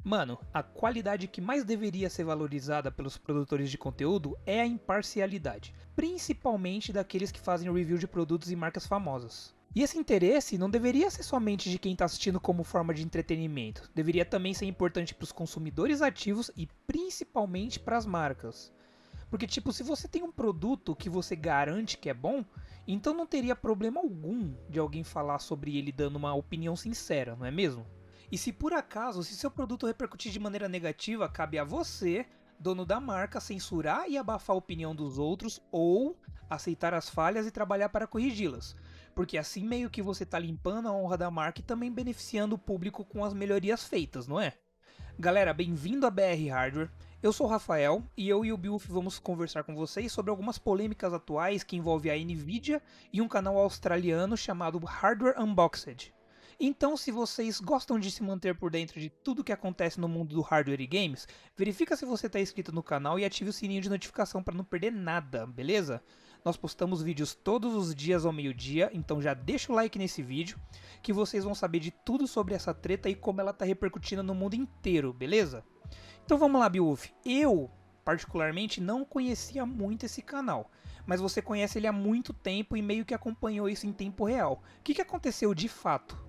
Mano, a qualidade que mais deveria ser valorizada pelos produtores de conteúdo é a imparcialidade, principalmente daqueles que fazem review de produtos e marcas famosas. E esse interesse não deveria ser somente de quem está assistindo como forma de entretenimento, deveria também ser importante para os consumidores ativos e principalmente para as marcas. Porque, tipo, se você tem um produto que você garante que é bom, então não teria problema algum de alguém falar sobre ele dando uma opinião sincera, não é mesmo? E se por acaso, se seu produto repercutir de maneira negativa, cabe a você, dono da marca, censurar e abafar a opinião dos outros ou aceitar as falhas e trabalhar para corrigi-las. Porque assim meio que você tá limpando a honra da marca e também beneficiando o público com as melhorias feitas, não é? Galera, bem-vindo a BR Hardware. Eu sou o Rafael e eu e o Bilf vamos conversar com vocês sobre algumas polêmicas atuais que envolvem a Nvidia e um canal australiano chamado Hardware Unboxed. Então, se vocês gostam de se manter por dentro de tudo que acontece no mundo do hardware e games, verifica se você está inscrito no canal e ative o sininho de notificação para não perder nada, beleza? Nós postamos vídeos todos os dias ao meio-dia, então já deixa o like nesse vídeo, que vocês vão saber de tudo sobre essa treta e como ela está repercutindo no mundo inteiro, beleza? Então vamos lá, Beowulf. Eu, particularmente, não conhecia muito esse canal, mas você conhece ele há muito tempo e meio que acompanhou isso em tempo real. O que aconteceu de fato?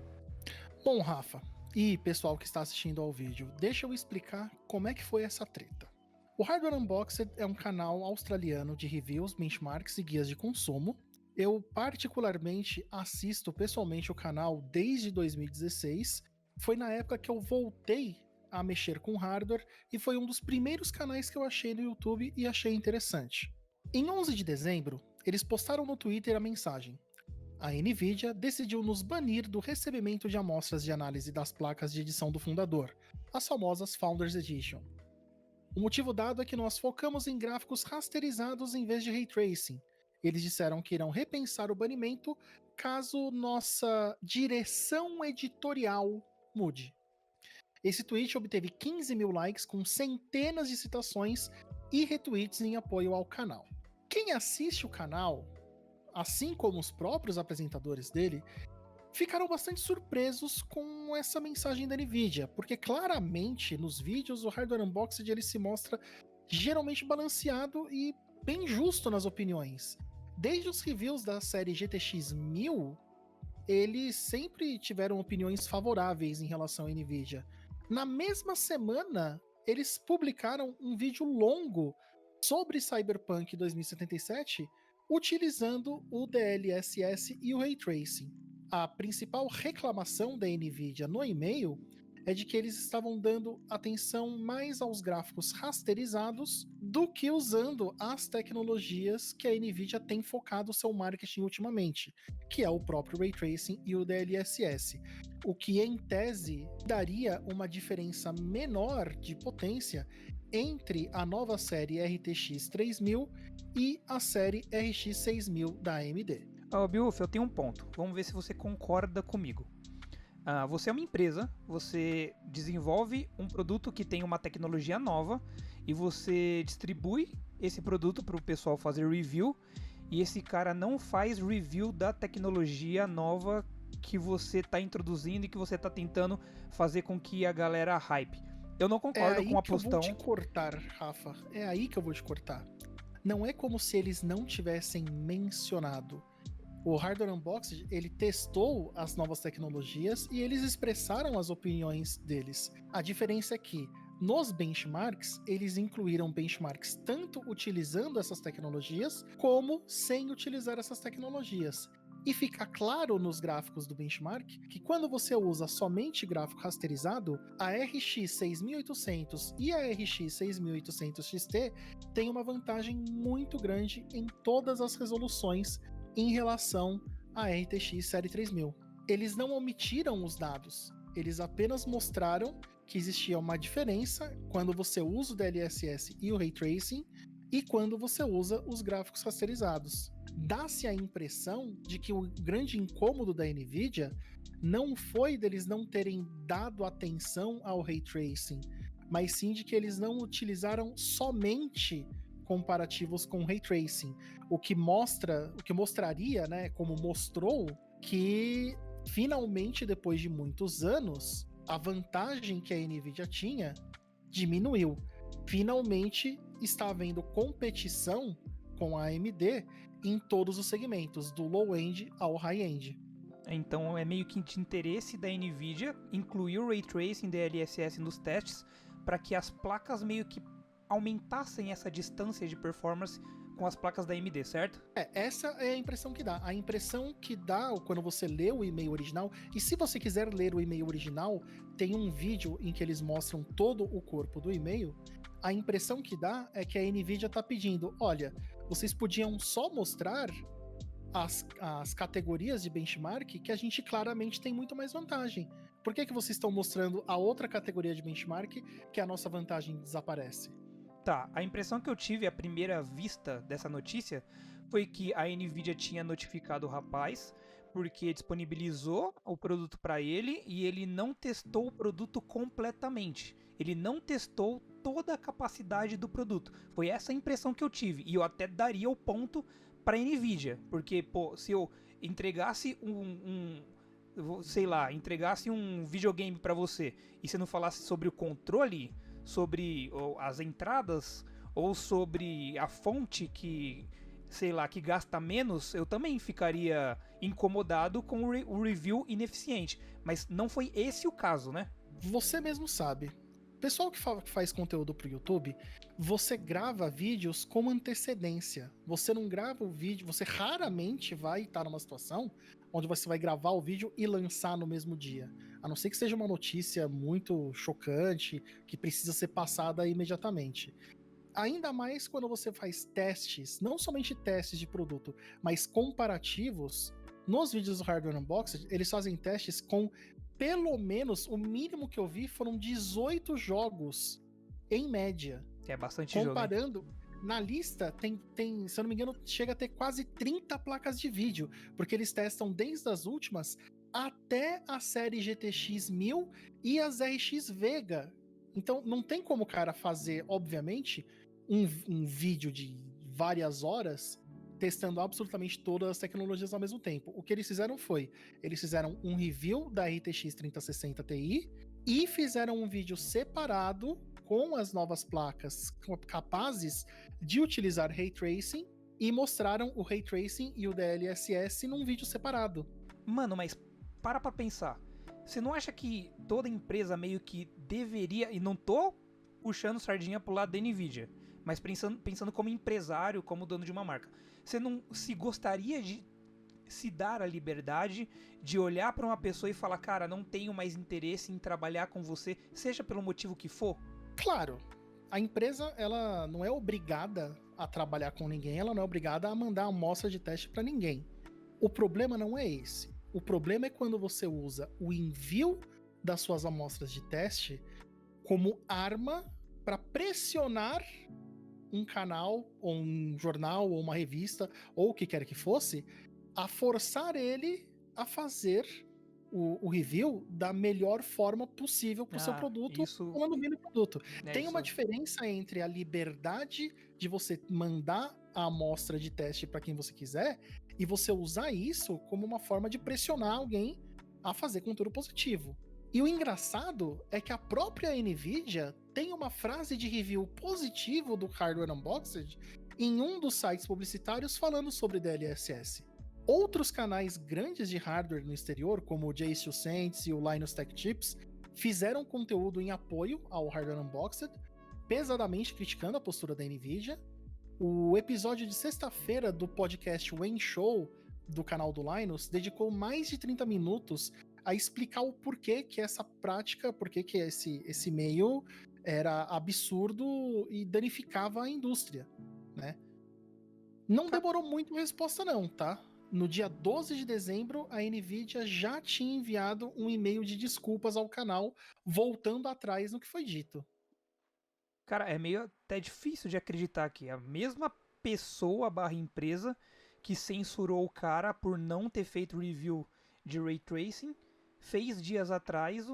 Bom, Rafa, e pessoal que está assistindo ao vídeo, deixa eu explicar como é que foi essa treta. O Hardware Unboxed é um canal australiano de reviews, benchmarks e guias de consumo. Eu particularmente assisto pessoalmente o canal desde 2016. Foi na época que eu voltei a mexer com hardware e foi um dos primeiros canais que eu achei no YouTube e achei interessante. Em 11 de dezembro, eles postaram no Twitter a mensagem: a Nvidia decidiu nos banir do recebimento de amostras de análise das placas de edição do fundador, as famosas Founders Edition. O motivo dado é que nós focamos em gráficos rasterizados em vez de ray tracing. Eles disseram que irão repensar o banimento caso nossa direção editorial mude. Esse tweet obteve 15 mil likes com centenas de citações e retweets em apoio ao canal. Quem assiste o canal, assim como os próprios apresentadores dele, ficaram bastante surpresos com essa mensagem da Nvidia, porque claramente nos vídeos o Hardware Unboxed ele se mostra geralmente balanceado e bem justo nas opiniões. Desde os reviews da série GTX 1000, eles sempre tiveram opiniões favoráveis em relação à Nvidia. Na mesma semana, eles publicaram um vídeo longo sobre Cyberpunk 2077, utilizando o DLSS e o Ray Tracing. A principal reclamação da Nvidia no e-mail é de que eles estavam dando atenção mais aos gráficos rasterizados do que usando as tecnologias que a Nvidia tem focado seu marketing ultimamente, que é o próprio Ray Tracing e o DLSS, o que em tese daria uma diferença menor de potência entre a nova série RTX 3000 e a série RX 6000 da AMD. Beowulf, eu tenho um ponto. Vamos ver se você concorda comigo. Você é uma empresa, você desenvolve um produto que tem uma tecnologia nova e você distribui esse produto para o pessoal fazer review e esse cara não faz review da tecnologia nova que você está introduzindo e que você está tentando fazer com que a galera hype. Eu não concordo com a postão. É aí que eu vou te cortar, Rafa. É aí que eu vou te cortar. Não é como se eles não tivessem mencionado. O Hardware Unboxed, ele testou as novas tecnologias e eles expressaram as opiniões deles. A diferença é que, nos benchmarks, eles incluíram benchmarks tanto utilizando essas tecnologias, como sem utilizar essas tecnologias. E fica claro nos gráficos do benchmark que quando você usa somente gráfico rasterizado, a RX 6800 e a RX 6800 XT têm uma vantagem muito grande em todas as resoluções em relação à RTX série 3000. Eles não omitiram os dados, eles apenas mostraram que existia uma diferença quando você usa o DLSS e o Ray Tracing e quando você usa os gráficos rasterizados. Dá-se a impressão de que o grande incômodo da Nvidia não foi deles não terem dado atenção ao Ray Tracing, mas sim de que eles não utilizaram somente comparativos com Ray Tracing, o que mostraria, né, como mostrou, que finalmente, depois de muitos anos, a vantagem que a NVIDIA tinha diminuiu. Finalmente está havendo competição com a AMD em todos os segmentos, do low-end ao high-end. Então é meio que de interesse da NVIDIA incluir o Ray Tracing DLSS nos testes para que as placas meio que aumentassem essa distância de performance com as placas da AMD, certo? Essa é a impressão que dá. A impressão que dá quando você lê o e-mail original, e se você quiser ler o e-mail original, tem um vídeo em que eles mostram todo o corpo do e-mail. A impressão que dá é que a NVIDIA está pedindo, olha, vocês podiam só mostrar as categorias de benchmark que a gente claramente tem muito mais vantagem. Por que vocês estão mostrando a outra categoria de benchmark que a nossa vantagem desaparece? Tá, a impressão que eu tive à primeira vista dessa notícia foi que a NVIDIA tinha notificado o rapaz porque disponibilizou o produto para ele e ele não testou o produto completamente. Ele não testou toda a capacidade do produto. Foi essa a impressão que eu tive. E eu até daria o ponto para a NVIDIA. Porque, pô, se eu entregasse entregasse um videogame para você e você não falasse sobre o controle, sobre as entradas ou sobre a fonte que gasta menos, eu também ficaria incomodado com o review ineficiente. Mas não foi esse o caso, né? Você mesmo sabe. Pessoal que faz conteúdo pro YouTube, você grava vídeos com antecedência. Você não grava o vídeo, você raramente vai estar numa situação onde você vai gravar o vídeo e lançar no mesmo dia. A não ser que seja uma notícia muito chocante, que precisa ser passada imediatamente. Ainda mais quando você faz testes, não somente testes de produto, mas comparativos. Nos vídeos do Hardware Unboxed, eles fazem testes com, pelo menos, o mínimo que eu vi foram 18 jogos, em média. É bastante comparando, jogo, na lista, tem, se eu não me engano, chega a ter quase 30 placas de vídeo, porque eles testam desde as últimas até a série GTX 1000 e as RX Vega. Então, não tem como o cara fazer, obviamente, um vídeo de várias horas testando absolutamente todas as tecnologias ao mesmo tempo. O que eles fizeram foi, eles fizeram um review da RTX 3060 Ti e fizeram um vídeo separado com as novas placas capazes de utilizar Ray Tracing e mostraram o Ray Tracing e o DLSS num vídeo separado. Mano, mas para pra pensar. Você não acha que toda empresa meio que deveria, e não tô puxando sardinha pro lado da NVIDIA, mas pensando como empresário, como dono de uma marca, você não se gostaria de se dar a liberdade de olhar para uma pessoa e falar, cara, não tenho mais interesse em trabalhar com você, seja pelo motivo que for? Claro, a empresa ela não é obrigada a trabalhar com ninguém, ela não é obrigada a mandar amostra de teste para ninguém. O problema não é esse. O problema é quando você usa o envio das suas amostras de teste como arma para pressionar um canal, ou um jornal, ou uma revista, ou o que quer que fosse, a forçar ele a fazer o review da melhor forma possível para o seu produto, falando bem do produto. Tem uma diferença entre a liberdade de você mandar a amostra de teste para quem você quiser e você usar isso como uma forma de pressionar alguém a fazer conteúdo positivo. E o engraçado é que a própria NVIDIA tem uma frase de review positivo do Hardware Unboxed em um dos sites publicitários falando sobre DLSS. Outros canais grandes de hardware no exterior, como o J2Cents e o Linus Tech Tips, fizeram conteúdo em apoio ao Hardware Unboxed, pesadamente criticando a postura da NVIDIA. O episódio de sexta-feira do podcast When Show, do canal do Linus, dedicou mais de 30 minutos a explicar o porquê que essa prática, porquê que esse meio era absurdo e danificava a indústria, né? Não demorou muito a resposta não, tá? No dia 12 de dezembro, a NVIDIA já tinha enviado um e-mail de desculpas ao canal, voltando atrás no que foi dito. Cara, é meio até difícil de acreditar que a mesma pessoa / empresa que censurou o cara por não ter feito review de Ray Tracing fez dias atrás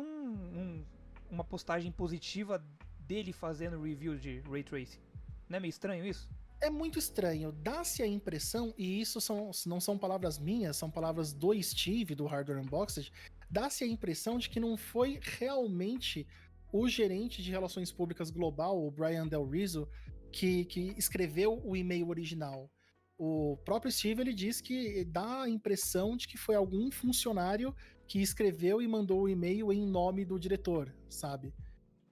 uma postagem positiva dele fazendo review de Ray Tracing. Não é meio estranho isso? É muito estranho. Dá-se a impressão, e isso não são palavras minhas, são palavras do Steve, do Hardware Unboxed, dá-se a impressão de que não foi realmente o gerente de relações públicas global, o Brian Del Rizzo, que escreveu o e-mail original. O próprio Steve, ele diz que dá a impressão de que foi algum funcionário que escreveu e mandou o e-mail em nome do diretor, sabe?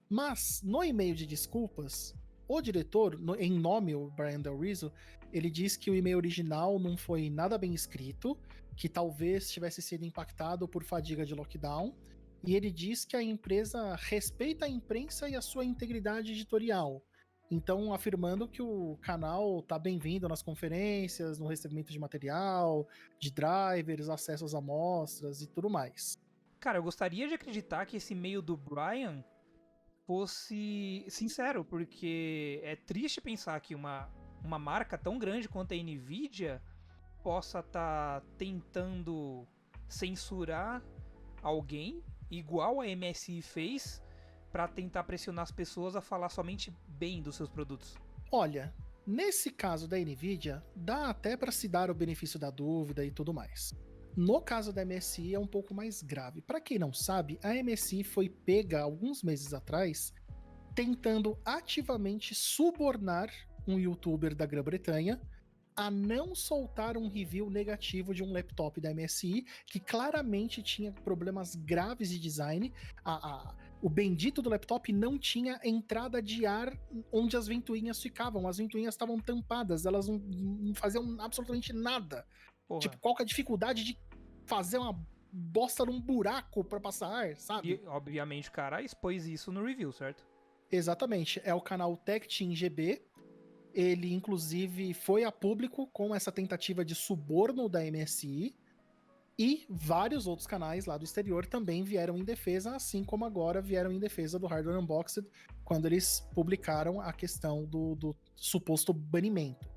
Mas, no e-mail de desculpas, o diretor, em nome, o Brian Del Rizzo, ele diz que o e-mail original não foi nada bem escrito, que talvez tivesse sido impactado por fadiga de lockdown, e ele diz que a empresa respeita a imprensa e a sua integridade editorial. Então, afirmando que o canal tá bem-vindo nas conferências, no recebimento de material, de drivers, acesso às amostras e tudo mais. Cara, eu gostaria de acreditar que esse e-mail do Brian fosse sincero, porque é triste pensar que uma marca tão grande quanto a Nvidia possa estar tentando censurar alguém, igual a MSI fez, para tentar pressionar as pessoas a falar somente bem dos seus produtos. Olha, nesse caso da Nvidia, dá até para se dar o benefício da dúvida e tudo mais. No caso da MSI é um pouco mais grave. Para quem não sabe, a MSI foi pega alguns meses atrás tentando ativamente subornar um youtuber da Grã-Bretanha a não soltar um review negativo de um laptop da MSI que claramente tinha problemas graves de design. O bendito do laptop não tinha entrada de ar onde as ventoinhas ficavam. As ventoinhas estavam tampadas, elas não faziam absolutamente nada. Porra. Tipo, qual que é a dificuldade de fazer uma bosta num buraco pra passar ar, sabe? E, obviamente, o cara expôs isso no review, certo? Exatamente. É o canal Tech Team GB. Ele, inclusive, foi a público com essa tentativa de suborno da MSI. E vários outros canais lá do exterior também vieram em defesa, assim como agora vieram em defesa do Hardware Unboxed, quando eles publicaram a questão do suposto banimento.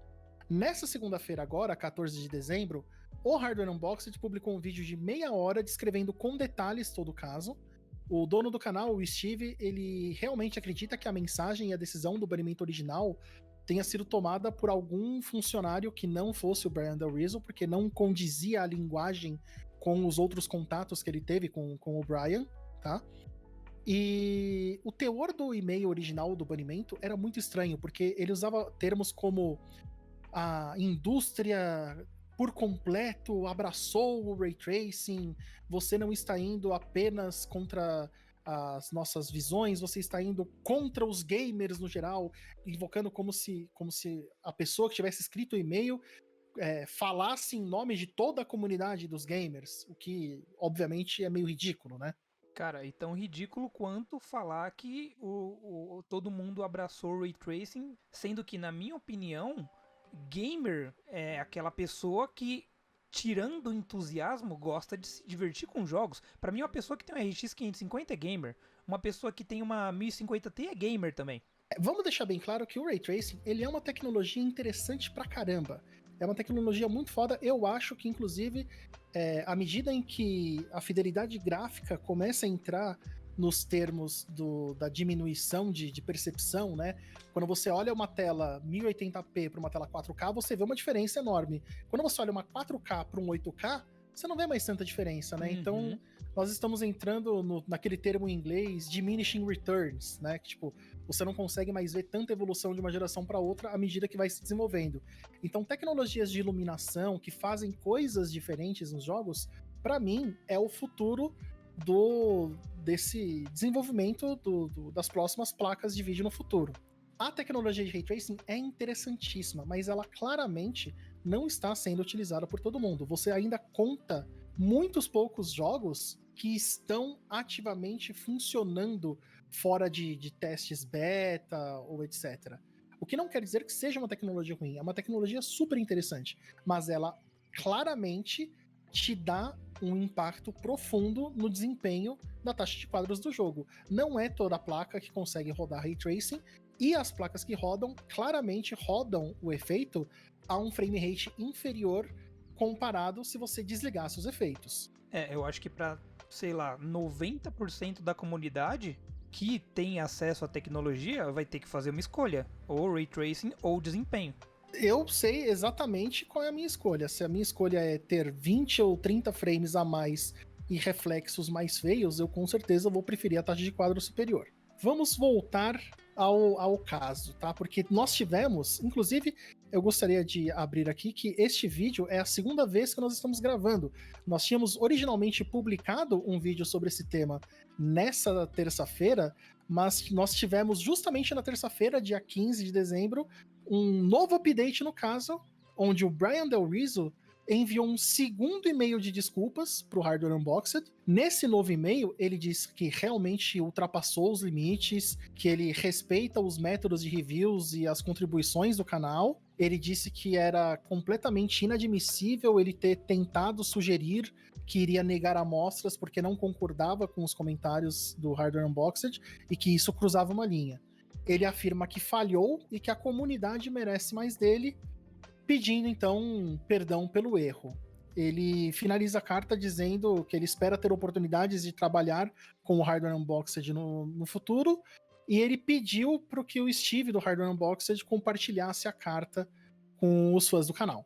Nessa segunda-feira agora, 14 de dezembro, o Hardware Unboxed publicou um vídeo de meia hora descrevendo com detalhes todo o caso. O dono do canal, o Steve, ele realmente acredita que a mensagem e a decisão do banimento original tenha sido tomada por algum funcionário que não fosse o Brian Del Rizzo, porque não condizia a linguagem com os outros contatos que ele teve com o Brian, tá? E o teor do e-mail original do banimento era muito estranho, porque ele usava termos como a indústria por completo abraçou o Ray Tracing, você não está indo apenas contra as nossas visões, você está indo contra os gamers no geral, invocando como se a pessoa que tivesse escrito o e-mail falasse em nome de toda a comunidade dos gamers, o que obviamente é meio ridículo, né? Cara, e tão ridículo quanto falar que todo mundo abraçou o Ray Tracing, sendo que, na minha opinião, gamer é aquela pessoa que, tirando o entusiasmo, gosta de se divertir com jogos. Pra mim, uma pessoa que tem uma RX 550 é gamer. Uma pessoa que tem uma 1050 Ti é gamer também. Vamos deixar bem claro que o Ray Tracing, ele é uma tecnologia interessante pra caramba. É uma tecnologia muito foda. Eu acho que, inclusive, à medida em que a fidelidade gráfica começa a entrar nos termos da diminuição de percepção, né? Quando você olha uma tela 1080p para uma tela 4K, você vê uma diferença enorme. Quando você olha uma 4K para um 8K, você não vê mais tanta diferença, né? Uhum. Então, nós estamos entrando naquele termo em inglês, diminishing returns, né? Que, tipo, você não consegue mais ver tanta evolução de uma geração para outra à medida que vai se desenvolvendo. Então, tecnologias de iluminação que fazem coisas diferentes nos jogos, para mim, é o futuro desse desenvolvimento das próximas placas de vídeo no futuro. A tecnologia de Ray Tracing é interessantíssima, mas ela claramente não está sendo utilizada por todo mundo. Você ainda conta muitos poucos jogos que estão ativamente funcionando fora de testes beta ou etc. O que não quer dizer que seja uma tecnologia ruim, é uma tecnologia super interessante, mas ela claramente te dá um impacto profundo no desempenho da taxa de quadros do jogo. Não é toda placa que consegue rodar Ray Tracing, e as placas que rodam, claramente rodam o efeito a um frame rate inferior comparado se você desligasse os efeitos. Eu acho que pra, sei lá, 90% da comunidade que tem acesso à tecnologia vai ter que fazer uma escolha, ou Ray Tracing ou desempenho. Eu sei exatamente qual é a minha escolha. Se a minha escolha é ter 20 ou 30 frames a mais e reflexos mais feios, eu com certeza vou preferir a taxa de quadro superior. Vamos voltar ao caso, tá? Porque nós tivemos, inclusive, eu gostaria de abrir aqui que este vídeo é a segunda vez que nós estamos gravando. Nós tínhamos originalmente publicado um vídeo sobre esse tema nessa terça-feira, mas nós tivemos justamente na terça-feira, dia 15 de dezembro, um novo update no caso, onde o Brian Del Rizzo enviou um segundo e-mail de desculpas para o Hardware Unboxed. Nesse novo e-mail, ele diz que realmente ultrapassou os limites, que ele respeita os métodos de reviews e as contribuições do canal. Ele disse que era completamente inadmissível ele ter tentado sugerir que iria negar amostras porque não concordava com os comentários do Hardware Unboxed e que isso cruzava uma linha. Ele afirma que falhou e que a comunidade merece mais dele, pedindo então perdão pelo erro. Ele finaliza a carta dizendo que ele espera ter oportunidades de trabalhar com o Hardware Unboxed no futuro, e ele pediu para que o Steve do Hardware Unboxed compartilhasse a carta com os fãs do canal.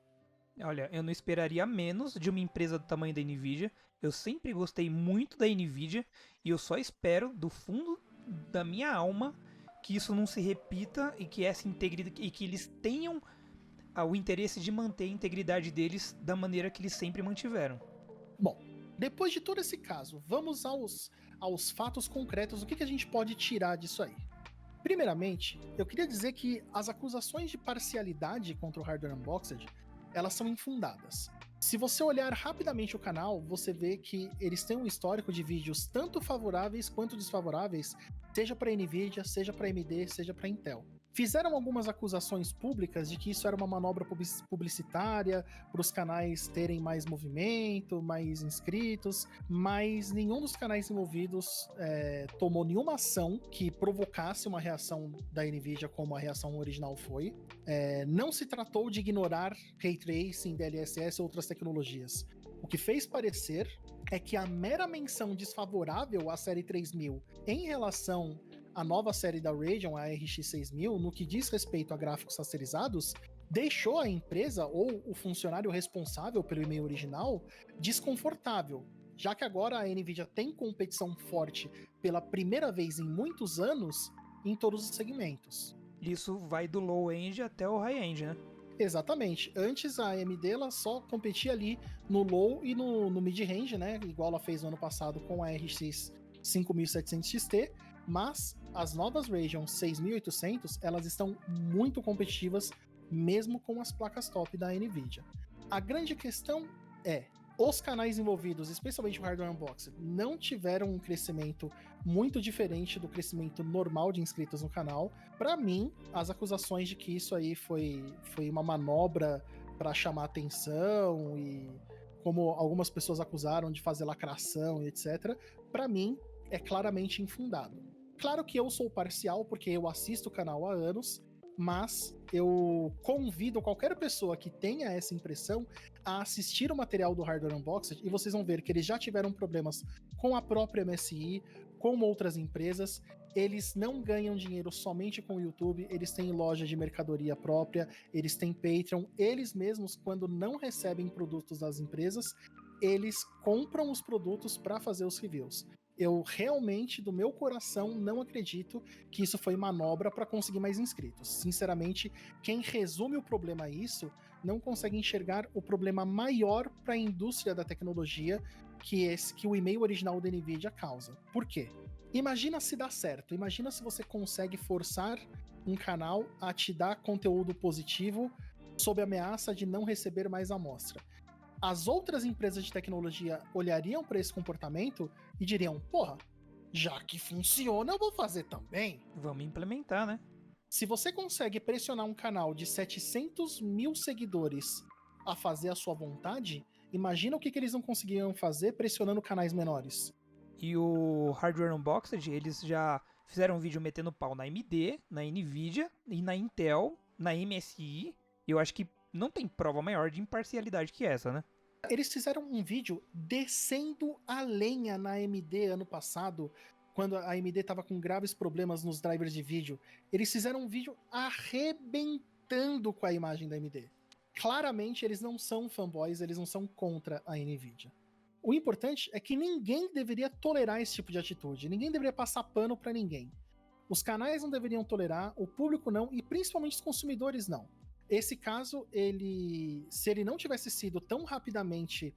Olha, eu não esperaria menos de uma empresa do tamanho da Nvidia. Eu sempre gostei muito da Nvidia e eu só espero do fundo da minha alma que isso não se repita e que essa integridade e que eles tenham o interesse de manter a integridade deles da maneira que eles sempre mantiveram. Bom, depois de todo esse caso, vamos aos fatos concretos. O que a gente pode tirar disso aí? Primeiramente, eu queria dizer que as acusações de parcialidade contra o Hardware Unboxed, elas são infundadas. Se você olhar rapidamente o canal, você vê que eles têm um histórico de vídeos tanto favoráveis quanto desfavoráveis, seja para Nvidia, seja para AMD, seja para Intel. Fizeram algumas acusações públicas de que isso era uma manobra publicitária para os canais terem mais movimento, mais inscritos, mas nenhum dos canais envolvidos tomou nenhuma ação que provocasse uma reação da Nvidia como a reação original foi. Não se tratou de ignorar Ray Tracing, DLSS ou outras tecnologias. O que fez parecer é que a mera menção desfavorável à série 3000 em relação a nova série da Radeon, a RX 6000, no que diz respeito a gráficos rasterizados, deixou a empresa ou o funcionário responsável pelo e-mail original desconfortável, já que agora a Nvidia tem competição forte pela primeira vez em muitos anos em todos os segmentos. Isso vai do low-end até o high-end, né? Exatamente. Antes a AMD ela só competia ali no low e no mid-range, né? Igual ela fez no ano passado com a RX 5700 XT, mas as novas Radeon 6800, elas estão muito competitivas mesmo com as placas top da Nvidia. A grande questão é, os canais envolvidos, especialmente o Hardware Unboxed, não tiveram um crescimento muito diferente do crescimento normal de inscritos no canal. Para mim, as acusações de que isso aí foi uma manobra para chamar atenção e como algumas pessoas acusaram de fazer lacração e etc, para mim é claramente infundado. Claro que eu sou parcial porque eu assisto o canal há anos, mas eu convido qualquer pessoa que tenha essa impressão a assistir o material do Hardware Unboxed e vocês vão ver que eles já tiveram problemas com a própria MSI, com outras empresas. Eles não ganham dinheiro somente com o YouTube, eles têm loja de mercadoria própria, eles têm Patreon, eles mesmos, quando não recebem produtos das empresas, eles compram os produtos para fazer os reviews. Eu realmente, do meu coração, não acredito que isso foi manobra para conseguir mais inscritos. Sinceramente, quem resume o problema a isso não consegue enxergar o problema maior para a indústria da tecnologia que o e-mail original da Nvidia causa. Por quê? Imagina se dá certo, imagina se você consegue forçar um canal a te dar conteúdo positivo sob ameaça de não receber mais amostra. As outras empresas de tecnologia olhariam para esse comportamento e diriam, porra, já que funciona, eu vou fazer também. Vamos implementar, né? Se você consegue pressionar um canal de 700 mil seguidores a fazer a sua vontade, imagina o que eles não conseguiriam fazer pressionando canais menores. E o Hardware Unboxed, eles já fizeram um vídeo metendo pau na AMD, na Nvidia e na Intel, na MSI. E eu acho que não tem prova maior de imparcialidade que essa, né? Eles fizeram um vídeo descendo a lenha na AMD ano passado, quando a AMD estava com graves problemas nos drivers de vídeo. Eles fizeram um vídeo arrebentando com a imagem da AMD. Claramente, eles não são fanboys, eles não são contra a Nvidia. O importante é que ninguém deveria tolerar esse tipo de atitude, ninguém deveria passar pano para ninguém. Os canais não deveriam tolerar, o público não, e principalmente os consumidores não. Esse caso, se ele não tivesse sido tão rapidamente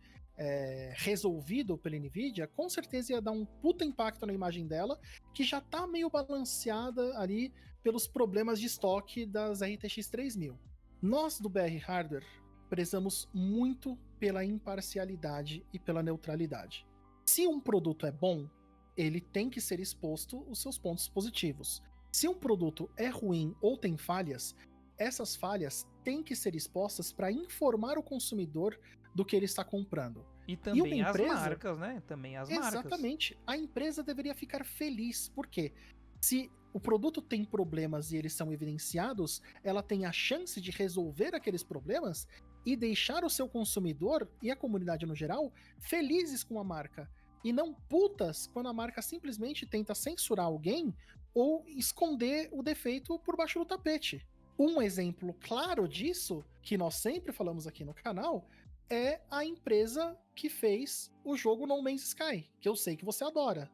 resolvido pela Nvidia, com certeza ia dar um puta impacto na imagem dela, que já tá meio balanceada ali pelos problemas de estoque das RTX 3000. Nós do BR Hardware prezamos muito pela imparcialidade e pela neutralidade. Se um produto é bom, ele tem que ser exposto os seus pontos positivos. Se um produto é ruim ou tem falhas, essas falhas têm que ser expostas para informar o consumidor do que ele está comprando. E também as marcas, né? Também as marcas. Exatamente. A empresa deveria ficar feliz, porque se o produto tem problemas e eles são evidenciados, ela tem a chance de resolver aqueles problemas e deixar o seu consumidor e a comunidade no geral felizes com a marca. E não putas quando a marca simplesmente tenta censurar alguém ou esconder o defeito por baixo do tapete. Um exemplo claro disso, que nós sempre falamos aqui no canal, é a empresa que fez o jogo No Man's Sky, que eu sei que você adora.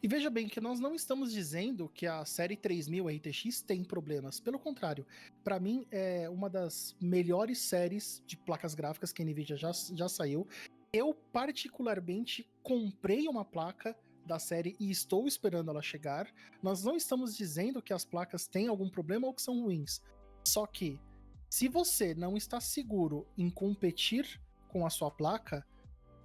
E veja bem que nós não estamos dizendo que a série 3000 RTX tem problemas. Pelo contrário, para mim é uma das melhores séries de placas gráficas que a Nvidia já saiu. Eu particularmente comprei uma placa da série e estou esperando ela chegar. Nós não estamos dizendo que as placas têm algum problema ou que são ruins. Só que, se você não está seguro em competir com a sua placa,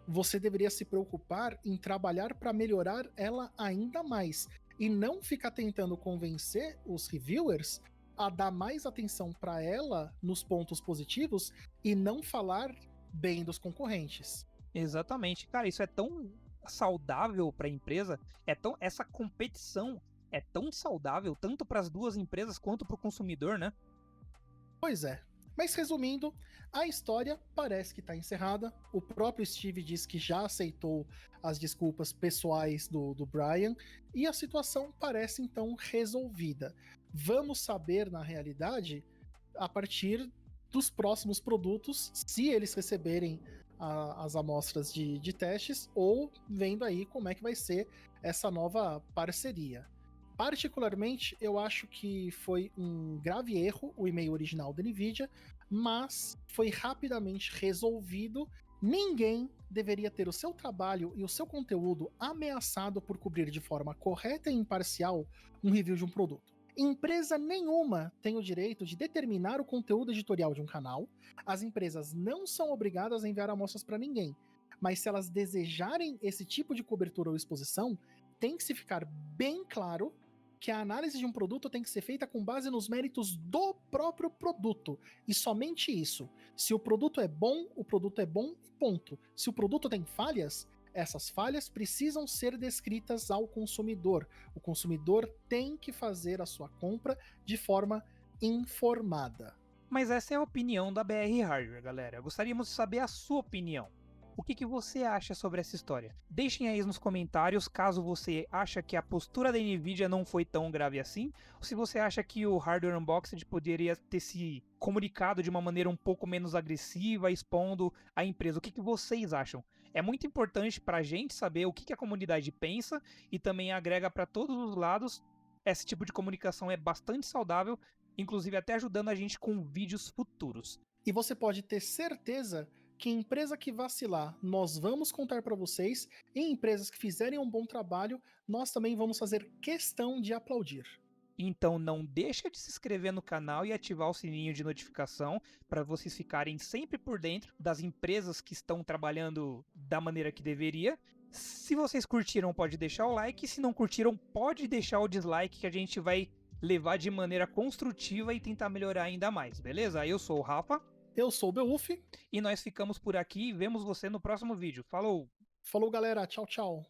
você deveria se preocupar em trabalhar para melhorar ela ainda mais e não ficar tentando convencer os reviewers a dar mais atenção para ela nos pontos positivos e não falar bem dos concorrentes. Exatamente. Cara, isso é tão saudável para a empresa, essa competição é tão saudável tanto para as duas empresas quanto para o consumidor, né? Pois é. Mas resumindo, a história parece que está encerrada. O próprio Steve diz que já aceitou as desculpas pessoais do Brian e a situação parece então resolvida. Vamos saber, na realidade, a partir dos próximos produtos, se eles receberem as amostras de testes ou vendo aí como é que vai ser essa nova parceria. Particularmente, eu acho que foi um grave erro o e-mail original da Nvidia, mas foi rapidamente resolvido. Ninguém deveria ter o seu trabalho e o seu conteúdo ameaçado por cobrir de forma correta e imparcial um review de um produto. Empresa nenhuma tem o direito de determinar o conteúdo editorial de um canal. As empresas não são obrigadas a enviar amostras para ninguém, mas se elas desejarem esse tipo de cobertura ou exposição, tem que se ficar bem claro que a análise de um produto tem que ser feita com base nos méritos do próprio produto. E somente isso. Se o produto é bom e ponto. Se o produto tem falhas, essas falhas precisam ser descritas ao consumidor. O consumidor tem que fazer a sua compra de forma informada. Mas essa é a opinião da BR Hardware, galera. Gostaríamos de saber a sua opinião. O que você acha sobre essa história? Deixem aí nos comentários caso você acha que a postura da Nvidia não foi tão grave assim, ou se você acha que o Hardware Unboxed poderia ter se comunicado de uma maneira um pouco menos agressiva, expondo a empresa. O que vocês acham? É muito importante pra gente saber o que a comunidade pensa e também agrega para todos os lados. Esse tipo de comunicação é bastante saudável, inclusive até ajudando a gente com vídeos futuros. E você pode ter certeza que empresa que vacilar, nós vamos contar para vocês, e empresas que fizerem um bom trabalho, nós também vamos fazer questão de aplaudir. Então não deixa de se inscrever no canal e ativar o sininho de notificação para vocês ficarem sempre por dentro das empresas que estão trabalhando da maneira que deveria. Se vocês curtiram, pode deixar o like, se não curtiram, pode deixar o dislike que a gente vai levar de maneira construtiva e tentar melhorar ainda mais, beleza? Eu sou o Rafa. Eu sou o Beowulf. E nós ficamos por aqui e vemos você no próximo vídeo. Falou! Falou, galera. Tchau, tchau.